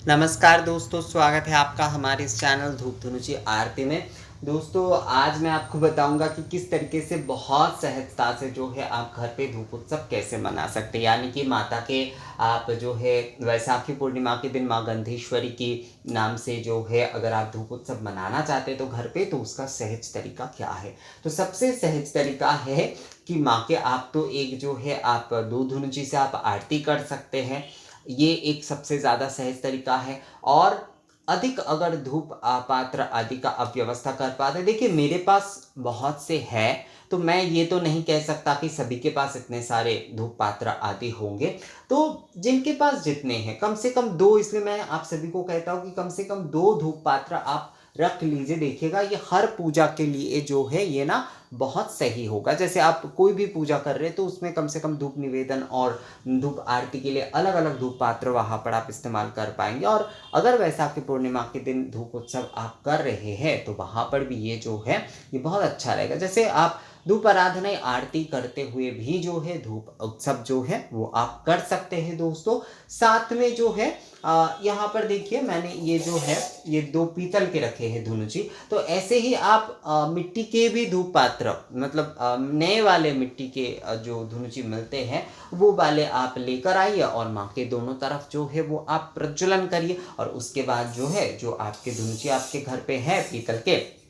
नमस्कार दोस्तों, स्वागत है आपका हमारे इस चैनल धूप धुनुची आरती में। दोस्तों, आज मैं आपको बताऊंगा कि किस तरीके से बहुत सहजता से जो है आप घर पे धूप उत्सव कैसे मना सकते हैं। यानी कि माता के आप जो है वैसाखी पूर्णिमा के दिन माँ गंधेश्वरी की नाम से जो है अगर आप धूप उत्सव मनाना चाहते हैं तो घर पे, तो उसका सहज तरीका क्या है। तो सबसे सहज तरीका है कि माँ के आप तो एक जो है आप दूध धुनुची से आप आरती कर सकते हैं। ये एक सबसे ज़्यादा सहज तरीका है। और अधिक अगर धूप पात्र आदि का आप व्यवस्था कर पाते, देखिए मेरे पास बहुत से है, तो मैं ये तो नहीं कह सकता कि सभी के पास इतने सारे धूप पात्र आदि होंगे। तो जिनके पास जितने हैं कम से कम दो, इसलिए मैं आप सभी को कहता हूँ कि कम से कम दो धूप पात्र आप रख लीजिए। देखिएगा ये हर पूजा के लिए जो है ये ना बहुत सही होगा। जैसे आप कोई भी पूजा कर रहे हैं तो उसमें कम से कम धूप निवेदन और धूप आरती के लिए अलग अलग धूप पात्र वहाँ पर आप इस्तेमाल कर पाएंगे। और अगर वैसाखी पूर्णिमा के दिन धूप उत्सव आप कर रहे हैं तो वहाँ पर भी ये जो है ये बहुत अच्छा रहेगा। जैसे आप धूप आराधना आरती करते हुए भी जो है धूप उत्सव जो है वो आप कर सकते हैं दोस्तों। साथ में जो है यहाँ पर देखिए मैंने ये जो है ये दो पीतल के रखे हैं धुनुची। तो ऐसे ही आप मिट्टी के भी धूप पात्र, मतलब नए वाले मिट्टी के जो धुनुची मिलते हैं वो वाले आप लेकर आइए और माँ के दोनों तरफ जो है वो आप प्रज्वलन करिए। और उसके बाद जो है जो आपके धुनुची आपके घर पे है पीतल के,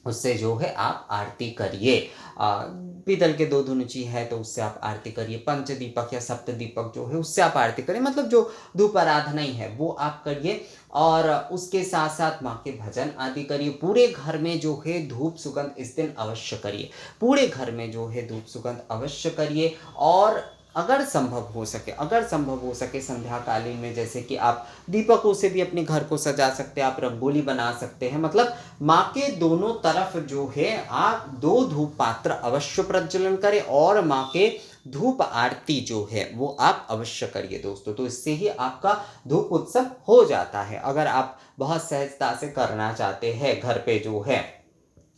उससे जो है आप आरती करिए। पीतल के दो धुनुची है तो उससे आप आरती करिए। पंच दीपक या सप्त दीपक जो है उससे आप आरती करिए, मतलब जो धूप आराधना ही है वो आप करिए। और उसके साथ साथ माँ के भजन आदि करिए। पूरे घर में जो है धूप सुगंध इस दिन अवश्य करिए। पूरे घर में जो है धूप सुगंध अवश्य करिए। और अगर संभव हो सके संध्या कालीन में जैसे कि आप दीपकों से भी अपने घर को सजा सकते हैं, आप रंगोली बना सकते हैं। मतलब माँ के दोनों तरफ जो है आप दो धूप पात्र अवश्य प्रज्वलन करें और माँ के धूप आरती जो है वो आप अवश्य करिए दोस्तों। तो इससे ही आपका धूप उत्सव हो जाता है, अगर आप बहुत सहजता से करना चाहते हैं घर पे जो है।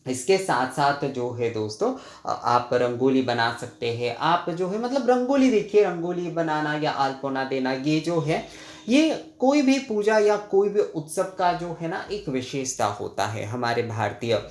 इसके साथ साथ जो है दोस्तों आप रंगोली बना सकते हैं। आप जो है मतलब रंगोली, देखिए रंगोली बनाना या अल्पना देना ये जो है ये कोई भी पूजा या कोई भी उत्सव का जो है ना एक विशेषता होता है हमारे भारतीय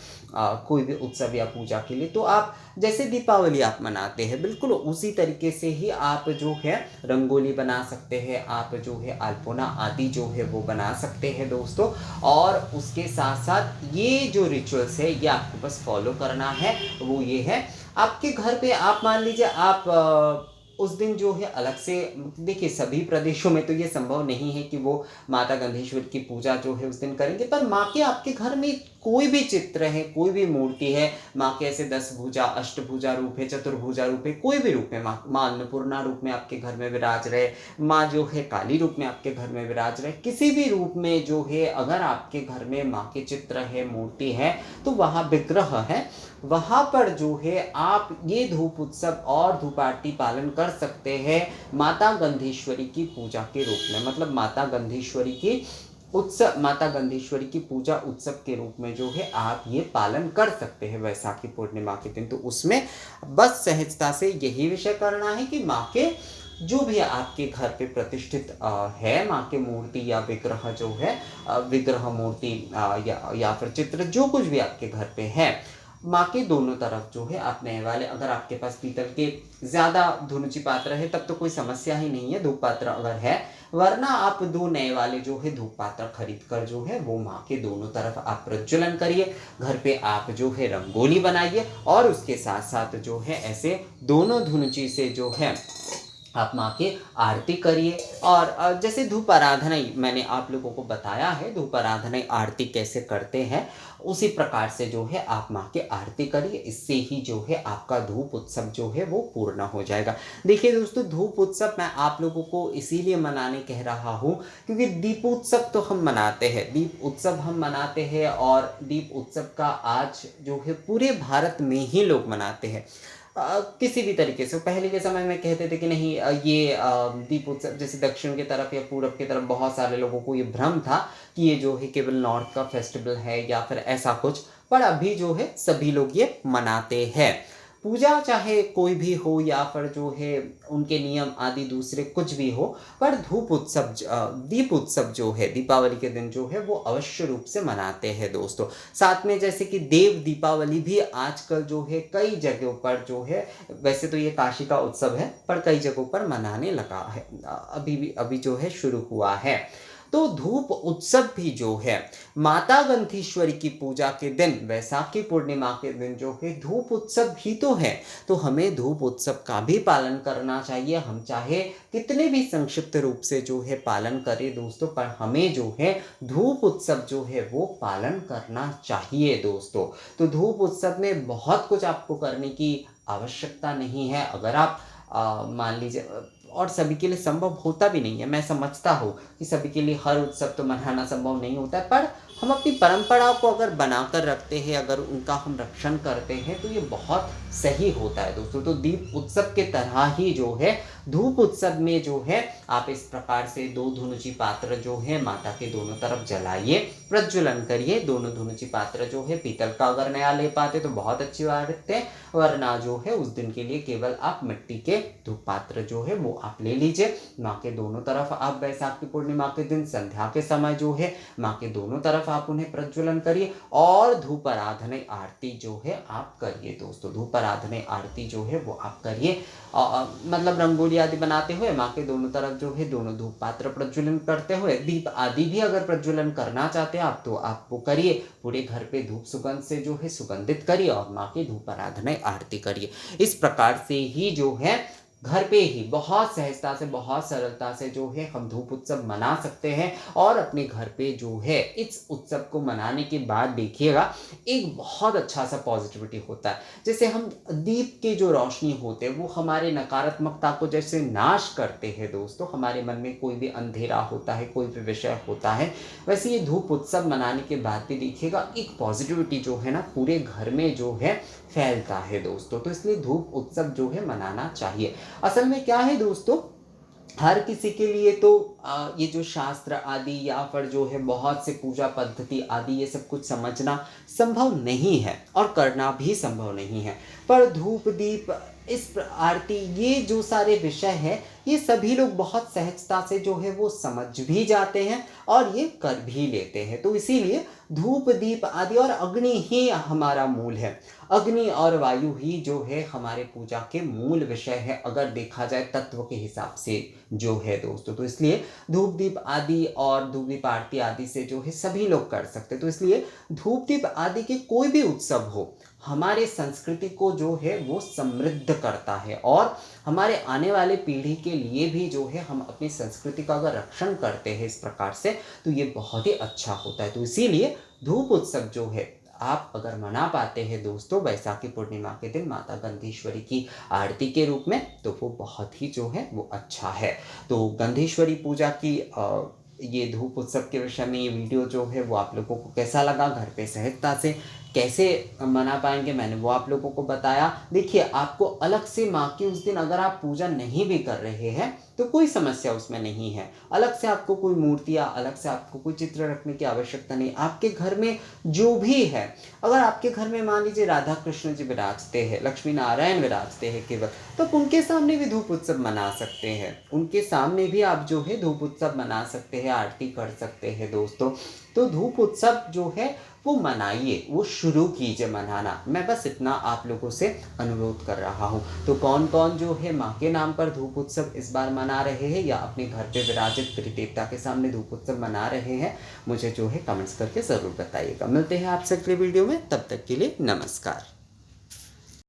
कोई भी उत्सव या पूजा के लिए। तो आप जैसे दीपावली आप मनाते हैं बिल्कुल उसी तरीके से ही आप जो है रंगोली बना सकते हैं, आप जो है अल्पना आदि जो है वो बना सकते हैं दोस्तों। और उसके साथ साथ ये जो रिचुअल्स है ये आपको बस फॉलो करना है। वो ये है आपके घर पे आप मान लीजिए आप उस दिन जो है अलग से, देखिए सभी प्रदेशों में तो ये संभव नहीं है कि वो माता गंधेश्वर की पूजा जो है उस दिन करेंगे, पर माँ के आपके घर में कोई भी चित्र है, कोई भी मूर्ति है, माँ के ऐसे 10 भुजा, अष्टभुजा रूप है, चतुर्भुजा रूप है, कोई भी रूप है, माँ अन्नपूर्णा रूप में आपके घर में विराज रहे, माँ जो है काली रूप में आपके घर में विराज रहे, किसी भी रूप में जो है अगर आपके घर में माँ के चित्र है, मूर्ति है, तो वहाँ विग्रह है, वहाँ पर जो है आप ये धूप उत्सव और धूप आरती पालन कर सकते हैं माता गंधेश्वरी की पूजा के रूप में। मतलब माता गंधेश्वरी की पूजा उत्सव के रूप में जो है आप ये पालन कर सकते हैं वैसाखी पूर्णिमा के दिन। तो उसमें बस सहजता से यही विषय करना है कि माँ के जो भी आपके घर पे प्रतिष्ठित है माँ के मूर्ति या विग्रह जो है विग्रह मूर्ति या फिर चित्र जो कुछ भी आपके घर पे है, माँ के दोनों तरफ जो है आप नए वाले, अगर आपके पास पीतल के ज़्यादा धुनुची पात्र है तब तो कोई समस्या ही नहीं है, धूप पात्र अगर है, वरना आप दो नए वाले जो है धूप पात्र खरीद कर जो है वो माँ के दोनों तरफ आप प्रज्वलन करिए। घर पे आप जो है रंगोली बनाइए और उसके साथ साथ जो है ऐसे दोनों धुनुची से जो है आप माँ की आरती करिए। और जैसे धूप आराधना मैंने आप लोगों को बताया है, धूप आराधना आरती कैसे करते हैं उसी प्रकार से जो है आप माँ की आरती करिए। इससे ही जो है आपका धूप उत्सव जो है वो पूर्ण हो जाएगा। देखिए दोस्तों, धूप उत्सव मैं आप लोगों को इसीलिए मनाने कह रहा हूँ क्योंकि दीपोत्सव तो हम मनाते हैं, दीप उत्सव हम मनाते हैं और दीप उत्सव का आज जो है पूरे भारत में ही लोग मनाते हैं। किसी भी तरीके से पहले के समय में कहते थे कि नहीं ये दीप उत्सव जैसे दक्षिण की तरफ या पूरब की तरफ बहुत सारे लोगों को ये भ्रम था कि ये जो है केवल नॉर्थ का फेस्टिवल है या फिर ऐसा कुछ, पर अभी जो है सभी लोग ये मनाते हैं। पूजा चाहे कोई भी हो या फिर जो है उनके नियम आदि दूसरे कुछ भी हो, पर धूप उत्सव दीप उत्सव जो है दीपावली के दिन जो है वो अवश्य रूप से मनाते हैं दोस्तों। साथ में जैसे कि देव दीपावली भी आजकल जो है कई जगहों पर जो है, वैसे तो ये काशी का उत्सव है पर कई जगहों पर मनाने लगा है, अभी जो है शुरू हुआ है। तो धूप उत्सव भी जो है माता गंधेश्वरी की पूजा के दिन, वैसाखी पूर्णिमा के दिन जो है धूप उत्सव भी तो है। तो हमें धूप उत्सव का भी पालन करना चाहिए। हम चाहे कितने भी संक्षिप्त रूप से जो है पालन करें दोस्तों, पर हमें जो है धूप उत्सव जो है वो पालन करना चाहिए दोस्तों। तो धूप उत्सव में बहुत कुछ आपको करने की आवश्यकता नहीं है। अगर आप मान लीजिए, और सभी के लिए संभव होता भी नहीं है, मैं समझता हूँ कि सभी के लिए हर उत्सव तो मनाना संभव नहीं होता है, पर हम अपनी परंपराओं को अगर बनाकर रखते हैं, अगर उनका हम रक्षण करते हैं तो ये बहुत सही होता है दोस्तों। तो दीप उत्सव के तरह ही जो है धूप उत्सव में जो है आप इस प्रकार से 2 धुनुची पात्र जो है माता के दोनों तरफ जलाइए, प्रज्वलन करिए। दोनों धुनुची पात्र जो है पीतल का अगर नया ले पाते तो बहुत अच्छी बात है, वरना जो है उस दिन के लिए केवल आप मिट्टी के धूप पात्र जो है वो आप ले लीजिए। माँ के दोनों तरफ आप वैसाखी पूर्णिमा के दिन संध्या के समय जो है माँ के दोनों तरफ आप उन्हें प्रज्वलन करिए और धूप आराधना आरती जो है आप करिए दोस्तों। धूप आराधना आरती जो है वो आप करिए, मतलब रंगोली आदि बनाते हुए माँ के दोनों तरफ जो है दोनों धूप पात्र प्रज्वलन करते हुए, दीप आदि भी अगर प्रज्वलन करना चाहते हैं आप तो आप वो करिए। पूरे घर पे धूप सुगंध से जो है सुगंधित करिए और माँ की धूप आराधना आरती करिए। इस प्रकार से ही जो है घर पे ही बहुत सहजता से, बहुत सरलता से जो है हम धूप उत्सव मना सकते हैं। और अपने घर पे जो है इस उत्सव को मनाने के बाद देखिएगा एक बहुत अच्छा सा पॉजिटिविटी होता है। जैसे हम दीप के जो रोशनी होते हैं वो हमारे नकारात्मकता को जैसे नाश करते हैं दोस्तों, हमारे मन में कोई भी अंधेरा होता है, कोई भी विषय होता है, वैसे ये धूप उत्सव मनाने के बाद भी देखिएगा एक पॉजिटिविटी जो है ना पूरे घर में जो है फैलता है दोस्तों। तो इसलिए धूप उत्सव जो है मनाना चाहिए। असल में क्या है दोस्तों, हर किसी के लिए तो ये जो शास्त्र आदि या फिर जो है बहुत से पूजा पद्धति आदि ये सब कुछ समझना संभव नहीं है और करना भी संभव नहीं है। पर धूप दीप इस आरती ये जो सारे विषय हैं ये सभी लोग बहुत सहजता से जो है वो समझ भी जाते हैं और ये कर भी लेते हैं। तो इसीलिए धूप दीप आदि और अग्नि ही हमारा मूल है। अग्नि और वायु ही जो है हमारे पूजा के मूल विषय है, अगर देखा जाए तत्व के हिसाब से जो है दोस्तों। तो इसलिए धूप दीप आदि और धूप दीप आरती आदि से जो है सभी लोग कर सकते हैं। तो इसलिए धूप दीप आदि के कोई भी उत्सव हो हमारे संस्कृति को जो है वो समृद्ध करता है और हमारे आने वाले पीढ़ी के लिए भी जो है हम अपनी संस्कृति का अगर रक्षण करते हैं इस प्रकार से तो ये बहुत ही अच्छा होता है। तो इसीलिए धूप उत्सव जो है आप अगर मना पाते हैं दोस्तों वैसाखी पूर्णिमा के दिन माता गंधेश्वरी की आरती के रूप में, तो वो बहुत ही जो है वो अच्छा है। तो गंधेश्वरी पूजा की ये धूप उत्सव के विषय में ये वीडियो जो है वो आप लोगों को कैसा लगा, घर पे सहजता से कैसे मना पाएंगे, मैंने वो आप लोगों को बताया। देखिए आपको अलग से माँ की उस दिन अगर आप पूजा नहीं भी कर रहे हैं तो कोई समस्या उसमें नहीं है। अलग से आपको कोई मूर्ति या अलग से आपको कोई चित्र रखने की आवश्यकता नहीं। आपके घर में जो भी है, अगर आपके घर में मान लीजिए राधा कृष्ण जी विराजते हैं, लक्ष्मी नारायण विराजते हैं केवल, तो उनके सामने भी धूप उत्सव मना सकते हैं। उनके सामने भी आप जो है धूप उत्सव मना सकते हैं, आरती कर सकते हैं दोस्तों। तो धूप उत्सव जो है वो मनाइए, वो शुरू कीजिए मनाना। मैं बस इतना आप लोगों से अनुरोध कर रहा हूँ। तो कौन कौन जो है माँ के नाम पर धूप उत्सव इस बार मना रहे हैं या अपने घर पे विराजित प्रिय देवता के सामने धूप उत्सव मना रहे हैं, मुझे जो है कमेंट्स करके ज़रूर बताइएगा। मिलते हैं आपसे अगले वीडियो में, तब तक के लिए नमस्कार।